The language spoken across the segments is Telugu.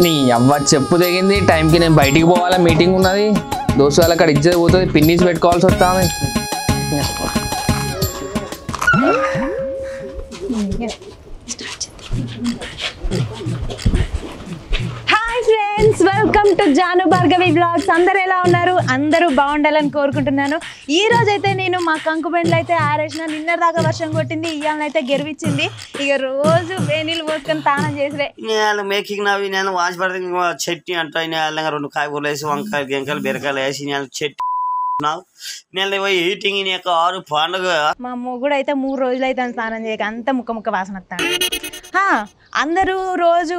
నీ అవ్వ చెప్పు తెగింది టైంకి నేను బయటికి పోవాలా మీటింగ్ ఉన్నది దోస్తు వాళ్ళ అక్కడ ఇచ్చేది పోతుంది పిన్నీస్ పెట్టుకోవాల్సి వస్తామే friends welcome to Janu Bhargavi vlogs. అందరు ఎలా ఉన్నారు? అందరూ బాగుండాలని కోరుకుంటున్నాను. ఈ రోజు అయితే నేను మా కంకుబెండ్లు అయితే ఆరేసిన. నిన్న దాకా వర్షం కొట్టింది, ఇవాళనైతే గెరివిచ్చింది. ఇక రోజు వేనీళ్ళు పోసుకొని తానం చేసిరే. నేను మేకింగ్ నవ్వి నేను వాచి పడితే చట్నీ అంట రెండు కాయగూరలు వేసి వంకాయలు గెంకాయలు బీరకాయలు వేసి నేను చట్నీ నేను ఈటింగ్ యొక్క 6 పండుగ. మా మొగుడు అయితే 3 రోజులు అయితే స్నానం చేయక అంత ముక్క ముక్క వాసన వస్తాను. అందరూ రోజు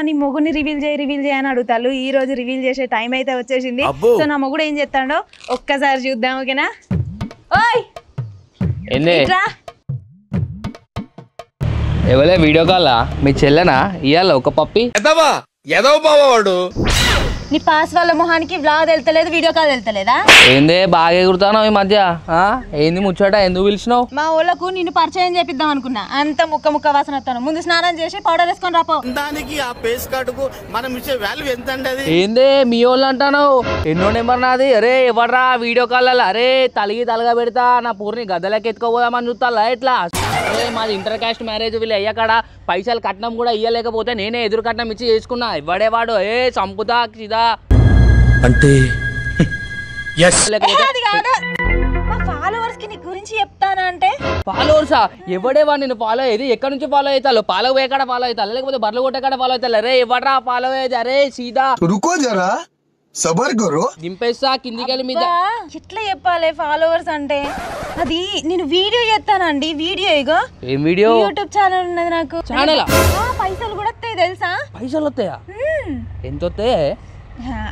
నీ మొగుని రివీల్ చేయి అని అడుగుతారు. ఈ రోజు రివీల్ చేసే టైం అయితే వచ్చేసింది. సో నా మొగుడు ఏం చేస్తాడో ఒక్కసారి చూద్దాం. ఓకేనా? ఓయ్ ఎవరే వీడియో కాల్ మీ చెల్లెనా ఇయ్యాల ఒక పప్పి వాడు నీ పాస్ వాళ్ళ మొహానికి వ్లాగ్ వెళ్తలేదు, వీడియో కాల్ వెళ్తలేదా? ఏందే బాగా ఎగురుతాను ఈ మధ్య ఏంది ముచ్చట ఎందుకు పిలిచినావు? మా ఊళ్ళకు నిన్ను పరిచయం చేపిద్దాం అనుకున్నా. అంత ముక్క ముక్క వాసన వస్తాను. ముందు స్నానం చేసి పౌడర్ వేసుకొని రాపో. దానికి ఆ పేస్ కార్డుకు మనం ఇచ్చే వాల్యూ ఎంత అండి? ఏందే మీ వాళ్ళు అంటాను ఎన్నో నెంబర్ నాది? అరే ఎవడ్రా వీడియో కాల్ అరే తలగా పెడతా నా పూర్ని గద్దలకి ఎత్తుకోపోదామని చూస్తా ఎట్లా? మాది ఇంటర్ కాస్ట్ మ్యారేజ్ వీళ్ళు అయ్యాకడ పైసలు కట్నం కూడా ఇయ్యలేకపోతే నేనే ఎదురు కట్నం ఇచ్చి చేసుకున్నా. ఇవ్వడేవాడు చంపుతా సిదా అంటే ఫాలోవర్స్ కి నీ గురించి చెప్తానా అంటే ఫాలోవర్సా? ఎవడేవా నిన్ను ఫాలో అయ్యేది? ఎక్కడి నుంచి ఫాలో అవుతారు? పాలో పోయేకాడ ఫాలో అవుతారు లేకపోతే బర్రెలు కొట్టేకాడ ఫాలో అవుతారు? అరే ఎవడ్రా ఫాలో అయ్యేది? అరే సీదా రుకో జరా సబర్ కరో దింపేస్తా కిందికెళ్ళి మీద. ఎట్లా చెప్పాలి ఫాలోవర్స్ అంటే? అది నేను వీడియో చేస్తానండి. వీడియో ఇగో ఏం వీడియో? యూట్యూబ్ ఛానల్ ఉన్నది నాకు. ఛానల్ పైసలు కూడా వస్తాయి తెలుసా? పైసలు వస్తాయా? ఎంత వస్తాయి?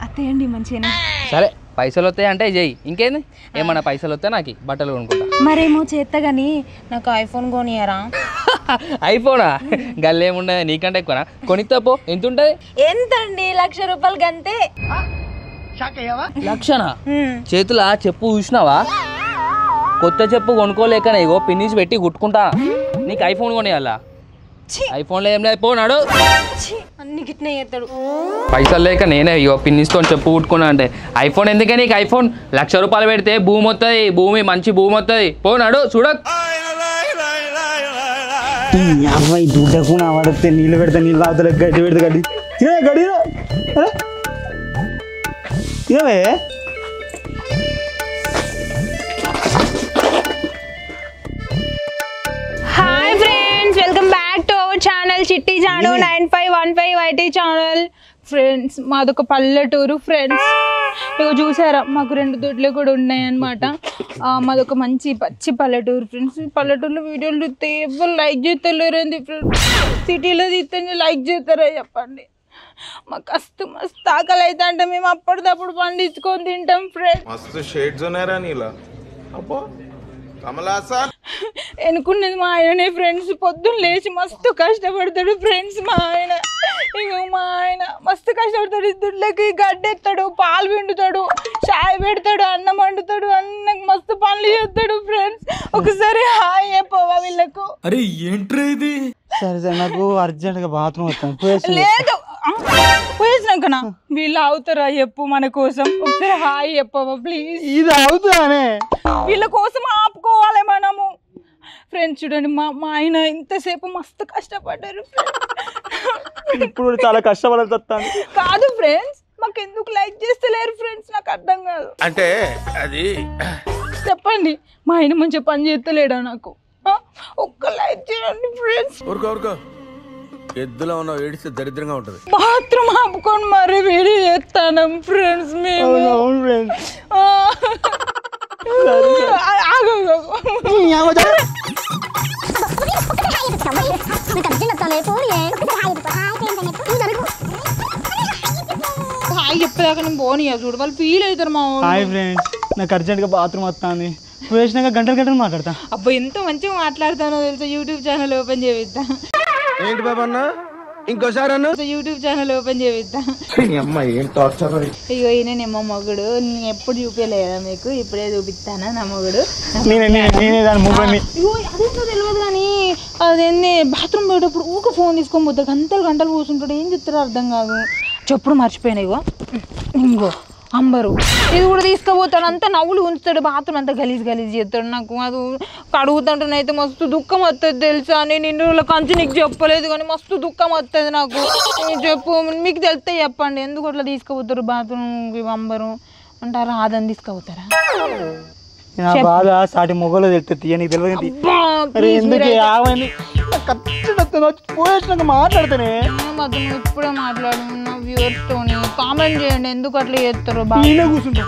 అత్తేయండి మంచిగా. సరే పైసలు వస్తాయి అంటే చెయ్యి. ఇంకేంది ఏమన్నా పైసలు వస్తాయి నాకు బట్టలు కొనుక్కుంటా. మరేమో చేస్తా గానీ నాకు ఐఫోన్ కొనియరా? ఐఫోనా? గల్లేమున్నది నీకంటే ఎక్కువనా? కొనిస్తా పో. ఎంత ఉంటది? ఎంతండి? 1,00,000 రూపాయలు గంతే. లక్షనా? చేతుల చెప్పు చూసినావా? కొత్త చెప్పు కొనుక్కోలేకనే ఇగో పిన్నిసి పెట్టి కుట్టుకుంటా. నీకు ఐఫోన్ కొనియాలా? ఐఫోన్ లో ఏం లేదు పోనాడు. అన్ని గిట్నే చేస్తాడు. పైసలు లేక నేనే ఇగో పిన్నిస్తో చెప్పు కుట్టుకున్నా. అంటే ఐఫోన్ ఎందుకే నీకు? ఐఫోన్ 1,00,000 రూపాయలు పెడితే భూమి వస్తుంది. భూమి మంచి భూమి వస్తుంది. పోనాడు చూడ. దుడ్డకుండా పడితే నీళ్ళు పెడితే నీళ్ళు తాగుతా గడ్డి పెడితే గడ్డి గడ్డి ఇవే. Hi friends, welcome back to our channel చిట్టి జాను 9515 YT ఛానల్. ఫ్రెండ్స్ మాదొక పల్లెటూరు. ఫ్రెండ్స్ ఇక చూసారా మాకు 2 దొడ్లు కూడా ఉన్నాయన్నమాట. మాదొక మంచి పచ్చి పల్లెటూరు. ఫ్రెండ్స్ పల్లెటూరులో వీడియోలు చూస్తే ఎవరు లైక్ చేస్తలేరండి. ఫ్రెండ్స్ సిటీలో తీస్తే లైక్ చేస్తారా చెప్పండి? మాకు మస్తు ఆకలి అయితే అంటే మేము అప్పటిదప్పుడు పండించుకొని తింటాం. ఫ్రెండ్స్ ఎనుకున్నది మా ఆయననే. ఫ్రెండ్స్ పొద్దున్న లేచి మస్తు కష్టపడతాడు. ఫ్రెండ్స్ మా ఆయన మస్తు కష్టపడతాడు. ఇద్దరులకి గడ్డెత్తాడు, పాలు పిండుతాడు, చాయ్ పెడతాడు, అన్నం వండుతాడు, అన్నకు మస్తు పనులు చేస్తాడు. ఫ్రెండ్స్ ఒకసారి హాయ్ చెప్పవా వీళ్ళకు? అరే ఏంట్రా ఇది? సరే నాకు అర్జెంట్ గా బాత్రూమ్ వస్తాను. లేదు పోయేసినాకనా వీళ్ళు అవుతారా చెప్పు మన కోసం? ఒకసారి హాయ్ చెప్పవా ప్లీజ్? ఇది అవుతానే వీళ్ళ కోసం ఆపుకోవాలి మనము. ఫ్రెండ్స్ చూడండి మా ఆయన ఇంతసేపు మస్తు కష్టపడ్డారు. ఇప్పుడు చాలా కష్టపడాల్సి వస్తాను. కాదు ఫ్రెండ్స్ మాకు ఎందుకు లైక్ చేస్తలేరు? ఫ్రెండ్స్ నాకు అర్థం కాదు. అంటే అది చెప్పండి మా ఆయన మంచిగా పని చేస్తలేడా? నాకు ఒక్క లైక్ చేయండి ఫ్రెండ్స్. ఊరుకో ఎద్దులో ఉన్న ఏడిస్తే దరిద్రంగా ఉంటది. బాత్రూమ్ ఆపుకొని మరి వీడియో చేస్తాను ఫ్రెండ్స్ మేము. హాయ్ చెప్పేదాకా నేను పోనీయా చూడు వాళ్ళు ఫీల్ అవుతారు మా. హాయ్ ఫ్రెండ్స్ నాకు అర్జెంట్ గా బాత్రూమ్ వస్తుంది. వేసినాక గంటలు మాట్లాడతా. అబ్బా ఎంత మంచిగా మాట్లాడతానో తెలుసా? యూట్యూబ్ ఛానల్ ఓపెన్ చేయిద్దా. ఏంటి బాబా అన్న ఇంకోసారి యూట్యూబ్ ఛానల్ ఓపెన్ చేపిస్తా. ఇగో ఈయనేమో మొగుడు, నేను ఎప్పుడు చూపించలేదా మీకు, ఇప్పుడే చూపిస్తానా నా మొగుడు. నేనే దాని ముగ్గురిని. ఇగో అదేంటో తెలియదు కానీ అదేంది బాత్రూమ్ పోయేటప్పుడు ఊక ఫోన్ తీసుకొని పోతాడు, గంటలు గంటలు కూర్చుంటాడు, ఏం చెప్తారో అర్థం కాదు. చెప్పుడు మర్చిపోయినా ఇగో ఇంకో అంబరు ఇది కూడా తీసుకుపోతాడు, అంతా నవ్వులు ఉంచుతాడు, బాత్రూమ్ అంతా గలీజ్ గలీజ్ చేస్తాడు. నాకు అది కడుగుతుంటేనైతే మస్తు దుఃఖం వస్తుంది తెలుసా. నేను ఇన్ని రోజుల కంచి నీకు చెప్పలేదు కానీ మస్తు దుఃఖం వస్తుంది నాకు. చెప్పు, మీకు తెలిస్తే చెప్పండి ఎందుకు అట్లా తీసుకుపోతారు బాత్రూమ్ అంబరు అంటారా, ఆదని తీసుకుపోతారా? బాధ సాటి మొగలు తెలుస్తుంది నీకు తెలియదు. పోయేసినాక మాట్లాడితేనే ఇప్పుడే మాట్లాడు వ్యూవర్స్ తోని, కామెంట్ చేయండి ఎందుకు అట్లా చేస్తారు. కూర్చుంటా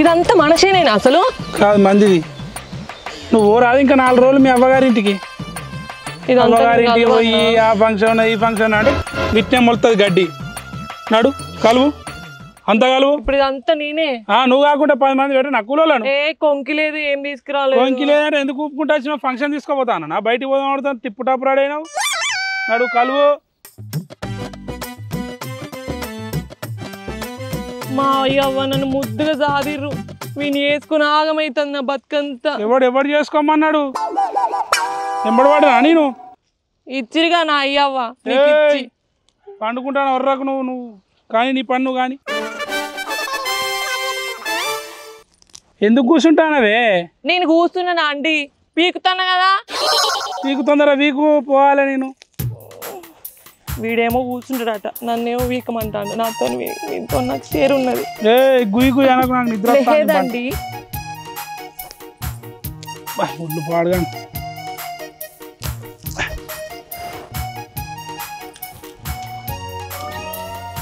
ఇదంతా మనిషినేనా అసలు? కాదు మందిది. నువ్వు రాదు ఇంకా 4 రోజులు మీ అవ్వగారింటికి. అవ్వగారింటికి పోయి ఆ ఫంక్షన్ ఈ ఫంక్షన్ అంటే విట్నే మొలుతుంది గడ్డి. నడు కలువు అంత కలువు. ఇప్పుడు ఇదంతా నేనే. నువ్వు కాకుండా 10 మంది పెట్టు. నాకు కూలోళ్ళను కొంకి లేదు, ఏం తీసుకురాలేదు. కొంకి లేదంటే ఎందుకు ఒప్పుకుంటా వచ్చిన ఫంక్షన్ తీసుకోపోతాను నా బయటికి పోదాం ఆడుతాను. తిప్పు టాపు రాడైనావు. నడు కలువు. మా అయ్యవ్వ నన్ను ముద్దుగా సాదిర్రు, వీని వేసుకుని ఆగమైతుంది నా బతుకంతా. ఎవడు చేసుకోమన్నాడు? ఎంబడవాడు నేను ఇచ్చిరిగా నా అయ్యవ్వ పండుకుంటాను వర్రకు నువ్వు కానీ నీ పన్ను కానీ ఎందుకు కూర్చుంటానవే? నేను కూర్చున్నానా అండి, పీకుతాను కదా. పీకు తొందర వీకు పోవాలి నేను. వీడేమో కూర్చుంటాడట, నన్నేమో వీకమంటాడు. నాతో నాకు షేర్ ఉన్నది. గుయ్యి గుయ్యి అనకు, నాకు నిద్ర లేదండి. ఒళ్ళు పాడుగా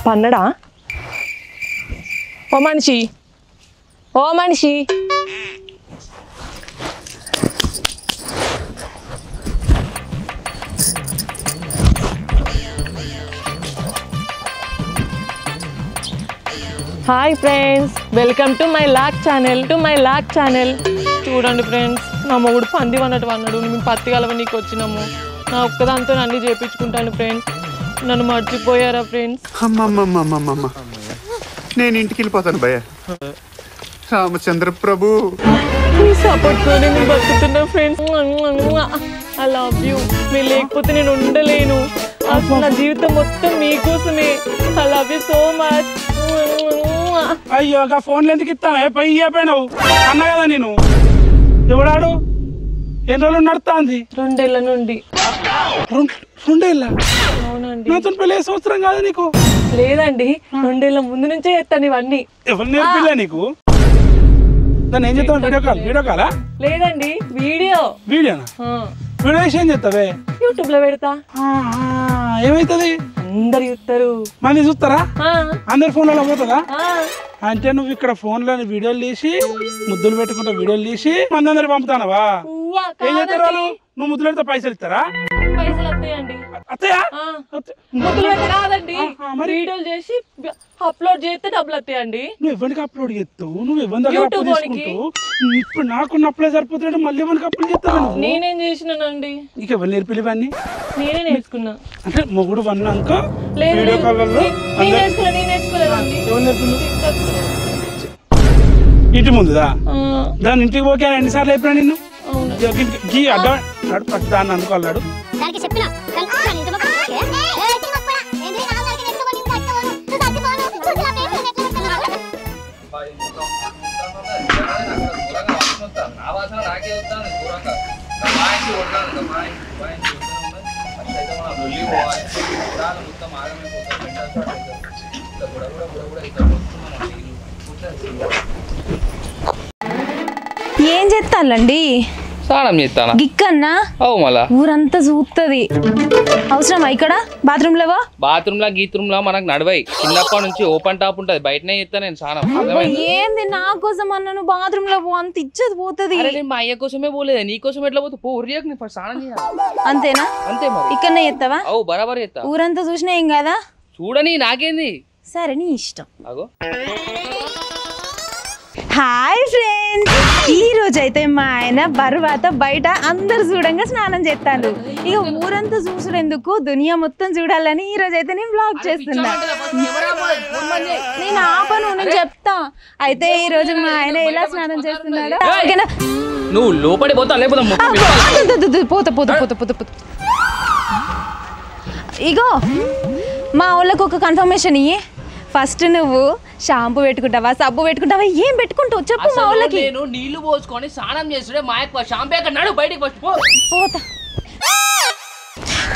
పన్నడా? ఓ మనిషి, ఓ మనిషి, hi friends, welcome to my lock channel. చూడండి ఫ్రెండ్స్, నా మొగుడు పంది అన్నట్టు అన్నాడు. మేము పత్తి కలవ నీకు వచ్చినాము, నా ఒక్కదాంతో అన్నీ చేయించుకుంటాను ఫ్రెండ్స్. నన్ను మర్చిపోయారా ఫ్రెండ్స్? అమ్మమ్మమ్మమ్మమ్మ, నేను ఇంటికి వెళ్ళిపోతాను భయ్య. రామచంద్ర ప్రభు సపోర్ట్తోనే నేను బతుకుతున్నా ఫ్రెండ్స్. I love you. మీరు లేకపోతే నేను ఉండలేను. అసలు నా జీవితం మొత్తం మీకోసమే. I love you so much. అయ్యో ఫోన్లు ఎందుకు ఇస్తాను? పై ఇయ్యపోయినావు అన్న కదా నేను. ఎవడాడు? ఎన్ని రోజులు నడుస్తుంది? 2 ఏళ్ల నుండి. 2 ఏళ్ళ? అవునండి. నాతో పెళ్ళి సంవత్సరం కాదు నీకు? లేదండి, 2 ఏళ్ల ముందు నుంచే చేస్తాను ఇవన్నీ. ఎవరు నేర్పిలే నీకు? దాన్ని ఏం చేస్తావు? వీడియో కాలా? లేదండి, వీడియోనా? వీడియో ఏం చేస్తావే? యూట్యూబ్ లో పెడతా. ఏమైతుంది? అందరు చూస్తారు. మంది చూస్తారా? అందరి ఫోన్లలో పోతుందా? అంటే నువ్వు ఇక్కడ ఫోన్లో వీడియోలు తీసి ముద్దులు పెట్టుకుంటా వీడియోలు తీసి మంది అందరు పంపుతానవా? ఏం చేస్తారు వాళ్ళు? నువ్వు ముద్దులు పెడితే పైసలు ఇస్తారా? పైసలు వస్తాయండి. అత్తయ్యా? ముద్దులు పెడితే కాదండి, వీడియోలు చేసి అప్లోడ్ చేస్తే డబ్బులు వస్తాయండి. నువ్వు ఎవరికి అప్లోడ్ చేస్తావు? నువ్వు ఎవరి దగ్గర అప్లోడ్ చేసుకుంటావు? ఇప్పుడు నాకున్న అప్లై సరిపోతాడు, మళ్ళీ ఎవరికి అప్లోడ్ చేస్తావు? నేనేం చేసినానండి? ఇక ఎవరు నేర్పిలు ఇవన్నీ? నేనే నేర్చుకున్నా. అంటే మొగుడు వన్నాక వీడియో కాల్లో నేర్చుకోలేదండి. ఎవరు నేర్పిలు? ఇంటి ముందుదా? దాని ఇంటికి పోకే ఎన్నిసార్లు అయిపోయినా నిన్ను? గీ అడ్డం దాన్ని అందుకోవాలన్నాడు. ఏం చేస్తానండి? స్నానం చేస్తానా? గిక్కన్నా మళ్ళా ఊరంతా చూస్తుంది. అవసరమా ఇక్కడ బాత్రూమ్ లేవా? బాత్రూమ్ లా గీత్రూమ్ లా మనకు నడవై. చిన్నప్పటి నుంచి ఓపెన్ టాప్ ఉంటది, బయటనే చేస్తా నేను స్నానం. ఏంది నా కోసం అన్న నువ్వు బాత్రూమ్ లో పో, అంత ఇచ్చేది పోతుంది. మా అయ్య కోసమే పోలేదు, నీ కోసం ఎట్లా పోతు? ఊరియాక నేను ఫస్ట్ స్నానం చేయాలి. అంతేనా? అంతే మరి. ఇక్కడనే చేస్తావా? బరాబర్ చేస్తా. ఊరంతా చూసినా ఏం కదా? చూడని నాకేంది. సరే నీ ఇష్టం. అగో హాయ్ ఫ్రెండ్స్, ఈ రోజు అయితే మా ఆయన బరువాత బయట అందరు చూడంగా స్నానం చేస్తాడు. ఇక ఊరంతా చూసుడెందుకు, దునియా మొత్తం చూడాలని ఈ రోజు అయితే నేను బ్లాగ్ చేస్తున్నా. నేను ఆపను, నేను చెప్తా. అయితే ఈ రోజు మా ఆయన ఎలా స్నానం చేస్తున్నాడు ఓకేనా? నువ్వు లోపడి పోతా పోతా పోతా పోతా పోతా పోతా. ఇగో మా వాళ్ళకు ఒక కన్ఫర్మేషన్ ఇయ్యి. ఫస్ట్ నువ్వు షాంపూ పెట్టుకుంటావా, సబ్బు పెట్టుకుంటావా, ఏం పెట్టుకుంటావు చెప్పు మా వాళ్ళకి. నేను నీళ్లు పోసుకొని స్నానం చేస్తుండే మా యొక్క షాంపూ ఎక్కడ నడు బయటికి పోతా.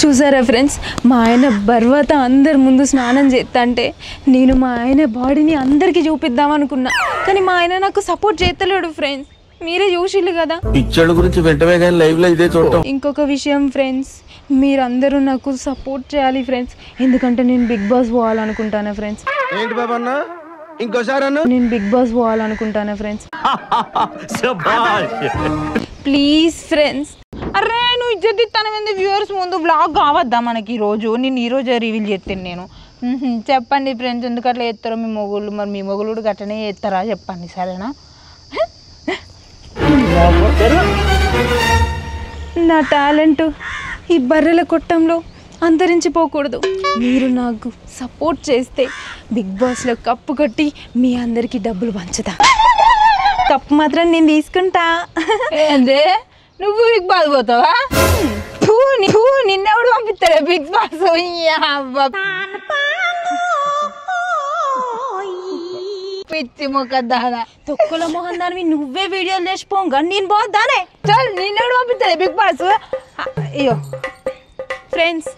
చూసారా ఫ్రెండ్స్, మా ఆయన బర్వాత అందరి ముందు స్నానం చేస్తా అంటే నేను మా ఆయన బాడీని అందరికీ చూపిద్దాం అనుకున్నా, కానీ మా ఆయన నాకు సపోర్ట్ చేస్తలేడు ఫ్రెండ్స్. మీరే చూసిల్లు కదా. పిక్చర్ గురించి వెంటనే కానీ లైవ్ లో ఇదే చూడటం. ఇంకొక విషయం ఫ్రెండ్స్, మీరందరూ నాకు సపోర్ట్ చేయాలి ఫ్రెండ్స్, ఎందుకంటే నేను బిగ్ బాస్ పోవాలనుకుంటాను ఫ్రెండ్స్. ఏంటి బాబా అన్న ఇంకోసారి అన్న నేను బిగ్ బాస్ పోవాలనుకుంటాను ఫ్రెండ్స్. Please friends. అరే నువ్వు ఇజ్జత్ ఇస్తాను ఏంది వ్యూవర్స్ ముందు. బ్లాగ్ కావద్దా మనకి ఈరోజు? నేను ఈరోజే రివీల్ చేస్తాను నేను. చెప్పండి ఫ్రెండ్స్, ఎందుకు అట్లా చేస్తారో మీ మొగుళ్ళు. మరి మీ మొగుళ్ళు కూడా గట్టనే చేస్తారా చెప్పండి, సరేనా? నా టాలెంట్ ఈ బర్రెల కొట్టంలో అంతరించిపోకూడదు. మీరు నాకు సపోర్ట్ చేస్తే బిగ్ బాస్లో కప్పు కొట్టి మీ అందరికీ డబ్బులు పంచుతా. కప్పు మాత్రం నేను తీసుకుంటా. అదే నువ్వు బిగ్ బాస్ పోతావా? నిన్నెవడు పంపిస్తాడే బిగ్ బాస్? పిచ్చి మొక్కదానా, తొక్కుల మొహం దానివి నువ్వే వీడియోలు చేసిపోగా నేను పోద్దానే. చల్, నిన్నెవడు పంపిస్తాడే బిగ్ బాస్? అయ్యో ఫ్రెండ్స్,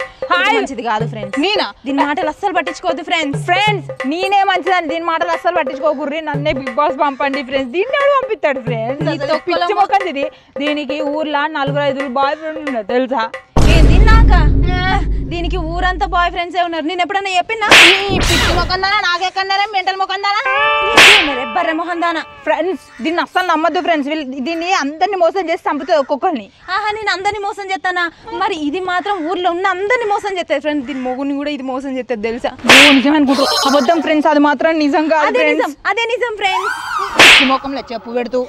మంచిది కాదు ఫ్రెండ్స్. నేనా? దీని మాటలు అస్సలు పట్టించుకోవద్దు ఫ్రెండ్స్. నేనే మంచిదని, దీని మాటలు అస్సలు పట్టించుకోకూర్రి. నన్నే బిగ్ బాస్ పంపండి ఫ్రెండ్స్. దీన్ని ఎవడు పంపిస్తాడు ఫ్రెండ్స్? పిచ్చి మొక్కది. దీనికి ఊర్లో 4-5 బాయ్ ఫ్రెండ్స్ ఉన్నారు తెలుసా? నాక దీనికి ఊరంతా బాయ్ ఫ్రెండ్స్ ఉన్నారు. నేను ఎప్పుడన్నా చెప్పినా? పిచ్చి మొకందానా, నాకెక్కడారా మెంటల్ మొకందానా, బర్రె మొహందానా. ఫ్రెండ్స్ దీన్ని అస్సలు నమ్మద్దు ఫ్రెండ్స్. దీన్ని అందరిని మోసం చేసి చంపుతుంది ఒక్కొక్కరిని. నేను అందరినీ మోసం చేస్తానా? మరి ఇది మాత్రం ఊర్లో ఉన్న అందరినీ మోసం చేస్తుంది ఫ్రెండ్స్. దీని మొగుని కూడా ఇది మోసం చేస్తుంది తెలుసా? నిజం అనుకుంటూ అబద్ధం ఫ్రెండ్స్, అది మాత్రం నిజం కాదు. అదే నిజం ఫ్రెండ్స్. పిచ్చి మొకంలో చెప్పు పెడుతూ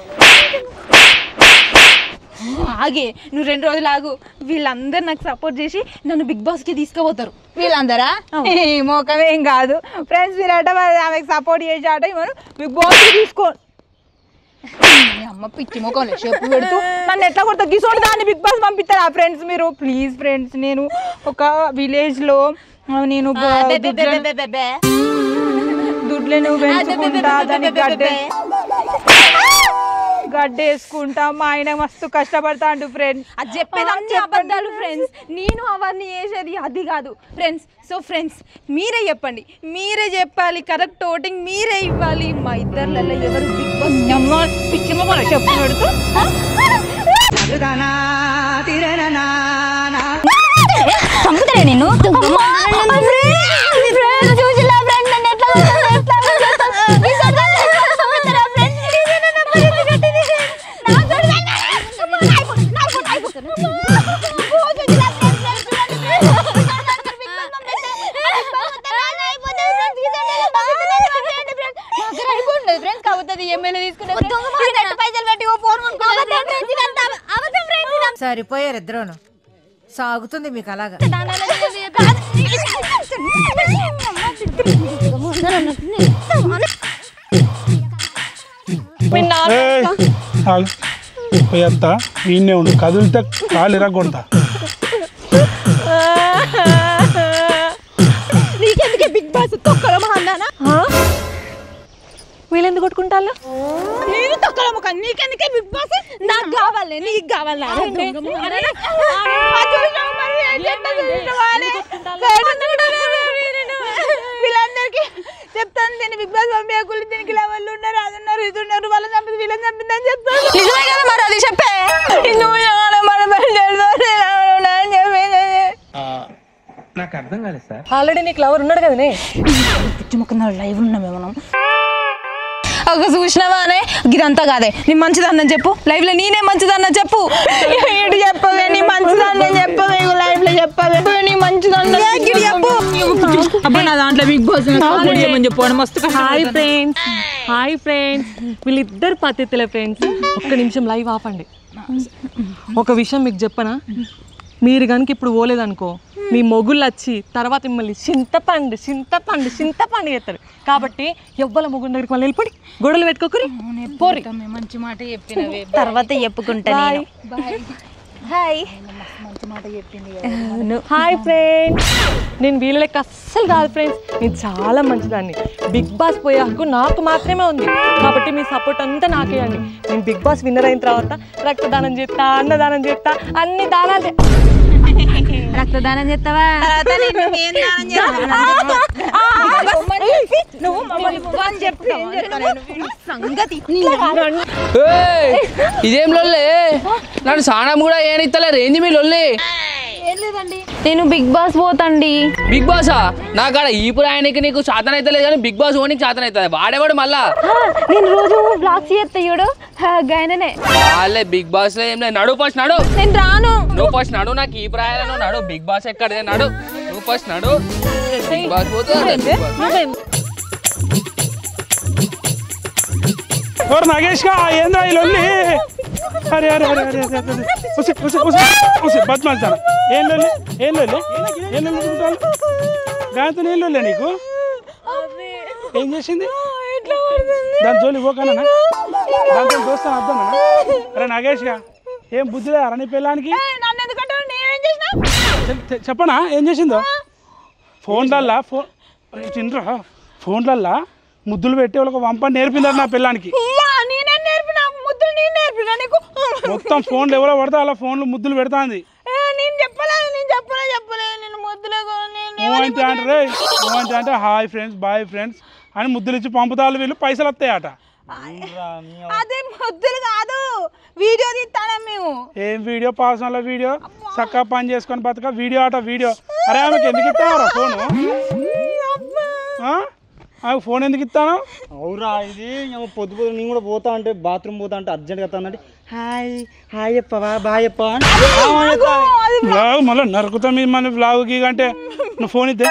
ఆగే నువ్వు 2 రోజులు ఆగు. వీళ్ళందరూ నాకు సపోర్ట్ చేసి నన్ను బిగ్ బాస్ కి తీసుకుపోతారు. వీళ్ళందరా మోకమేం కాదు ఫ్రెండ్స్. మీరట ఆమెకు సపోర్ట్ చేసి ఆట మనం బిగ్ బాస్ కి తీసుకో. అమ్మ పిచ్చి మోకంలో చెప్పు పెడుతూ నన్ను ఎట్లా కొడతా గిసోడు దాన్ని బిగ్ బాస్ పంపిస్తారా ఫ్రెండ్స్ మీరు? ప్లీజ్ ఫ్రెండ్స్, నేను ఒక విలేజ్ లో నేను దుడ్లను పెంచుకుంటా, దాన్ని గడ్డేసుకుంటా. మా ఆయన మస్తు కష్టపడతాడు ఫ్రెండ్స్. అది చెప్పేది అన్ని అబద్ధాలు ఫ్రెండ్స్. నేను అవన్నీ చేసేది అది కాదు ఫ్రెండ్స్. సో ఫ్రెండ్స్ మీరే చెప్పండి, మీరే చెప్పాలి. కరెక్ట్ ఓటింగ్ మీరే ఇవ్వాలి. మా ఇద్దర్లలో ఎవరు బిగ్ బాస్ పిచ్చి మొక్కలు చెప్పు పెడుతూ చంపుతాడే నేను. సరిపోయారు ఇద్దరును. సాగుతుంది మీకు అలాగా. పోయేస్తా, ఈయనే ఉండు. కదిలితే కాలు ఇరగొడతా. నీకెందుకే బిగ్ బాస్ తొక్కల మహందానా? వీళ్ళెందుకు కొట్టుకుంటారు? నేను తొక్కల ముఖం, నీకెందుకే బిగ్ బాస్? నాకు కావాలి, నీకు కావాలి. వీళ్ళందరికీ చెప్తాను నేను బిగ్ బాస్ పంపించకూడదు. దీనికి లెవెల్ ఉన్నారు, అది ఉన్నారు, ఇది ఉన్నారు, వాళ్ళని చంపింది వీళ్ళని చంపిందని చెప్తాను. నిజమే కదా మరి, అది చెప్పే. నాకు అర్థం కాలేదు సార్. ఆల్రెడీ నీకు లవర్ ఉన్నాడు కదనే. పిచ్చి ముఖం లైవ్ ఉన్నామే మనం. ఒక చూసినవానే ఇదంతా కాదే నీ మంచిదన్న చెప్పు లైవ్ లో నేనే మంచిదన్న చెప్పు ఇటు చెప్పవే నీ మంచిదన్న చెప్పవే లైవ్ లో చెప్పవే నీ మంచిదన్న చెప్పు అబ్బా నా దాంట్లో బిగ్ బాస్ చెప్పు మస్తు హాయ్ ఫ్రెండ్స్ వీళ్ళిద్దరు పద్ధతులే ఫ్రెండ్స్. ఒక్క నిమిషం లైవ్ ఆపండి. ఒక విషయం మీకు చెప్పనా, మీరు కనుక ఇప్పుడు పోలేదనుకో మీ మొగుళ్ళు వచ్చి తర్వాత మిమ్మల్ని చింతపండు చేస్తారు. కాబట్టి ఎవ్వల మొగుడు దగ్గరికి మళ్ళీ వెళ్ళిపోయి గొడవలు పెట్టుకోకరి పోరి. మంచి మాట చెప్పినవే తర్వాత చెప్పుకుంటా హాయ్ ఫ్రెండ్స్, నేను వీళ్ళ లెక్క అస్సలు కాదు ఫ్రెండ్స్. నేను చాలా మంచిదాన్ని. బిగ్ బాస్ పోయే హక్కు నాకు మాత్రమే ఉంది. కాబట్టి మీ సపోర్ట్ అంతా నాకేయండి. నేను బిగ్ బాస్ విన్నర్ అయిన తర్వాత రక్తదానం చేస్తా, అన్నదానం చేస్తా, అన్ని దానాలు రక్తదానం చేస్తావా ఇదేం లొల్లే? నన్ను సానం కూడా ఏనిస్తలేరు. ఏంది మీ లొల్లి? నేను బిగ్ బాస్ పోతండి. బిగ్ బాసా? నాకాడ ఈ పురాయనికి నీకు శాతం అయితే లేదు కానీ బిగ్ బాస్ ఓనికి శాతం అవుతుంది. వాడేవాడు మళ్ళా నేను రోజు బ్లాగ్స్ చేస్తాడు గాయననే వాళ్ళే బిగ్ బాస్ లో ఏం లేదు. నడు ఫస్ట్ నడు. నేను రాను. నువ్వు ఫస్ట్ నడు. నాకు ఈ ప్రాయాలను నడు. బిగ్ బాస్ ఎక్కడే నడు. నువ్వు ఫస్ట్ నడు. బిగ్ బాస్ పోతే నాగేష్ గా ఏంద్రా ఈ లొల్లి? అరే అరే అరే అరే బద్మాల్తాను. ఏం లొల్లి గాయతో ఏం లొల్లే నీకు? ఏం చేసింది? దాని జోలి పోకనా? దాంతో దోస్తాను అర్థమా? అరే నాగేష్ గా ఏం బుద్ధి లేరా నీ పిల్లానికి? చెప్పనా ఏం చేసిందో? ఫోన్లల్లా ముద్దులు పెట్టి వాళ్ళకి వంపని నేర్పిందారు నా పిల్లానికి. మొత్తం ఫోన్లు ఎవరో పడతా అలా ఫోన్లు ముద్దులు పెడతాంది. అంటే హాయ్ ఫ్రెండ్స్ బాయ్ ఫ్రెండ్స్ అని ముద్దులు ఇచ్చి పంపుతాళ్ళు. వీళ్ళు పైసలు వస్తాయట. అదే ముద్దులు కాదు, వీడియో తీస్తానా మేము. ఏం వీడియో? పాసంలో వీడియో చక్కగా పని చేసుకొని బతక వీడియో అట వీడియో. అరే ఆమెకి ఎందుకు ఇస్తావరా ఫోను? ఆమెకు ఫోన్ ఎందుకు ఇస్తాను? అవురా ఇది పొద్దు నేను కూడా పోతా అంటే బాత్రూమ్ పోతా అంటే అర్జెంట్గా వస్తానంటే హాయ్ చెప్పవా బాయ్ చెప్పవా బ్లాగ్ మళ్ళీ నరుకుతా మీ మన బ్లాగ్కి అంటే నువ్వు ఫోన్ ఇద్దే.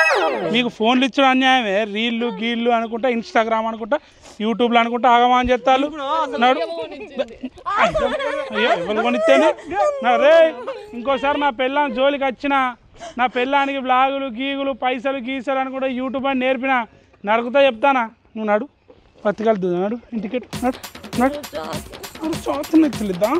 నీకు ఫోన్లు ఇచ్చడం అన్యాయమే. రీళ్ళు గీళ్ళు అనుకుంటా, ఇన్స్టాగ్రామ్ అనుకుంటా, యూట్యూబ్లో అనుకుంటా ఆగమాని చెప్తాను. నడు ఎవరు కొనిస్తేనే రే. ఇంకోసారి నా పెళ్ళాన్ని జోలికి వచ్చిన నా పెళ్ళానికి బ్లాగులు గీగులు పైసలు గీసలు అనుకుంటా యూట్యూబ్ అని నేర్పిన నరుకుతా చెప్తానా? నువ్వు నడు పత్తికలు నడు ఇంటికి నడు నడు చాతు నెచ్చలేదా?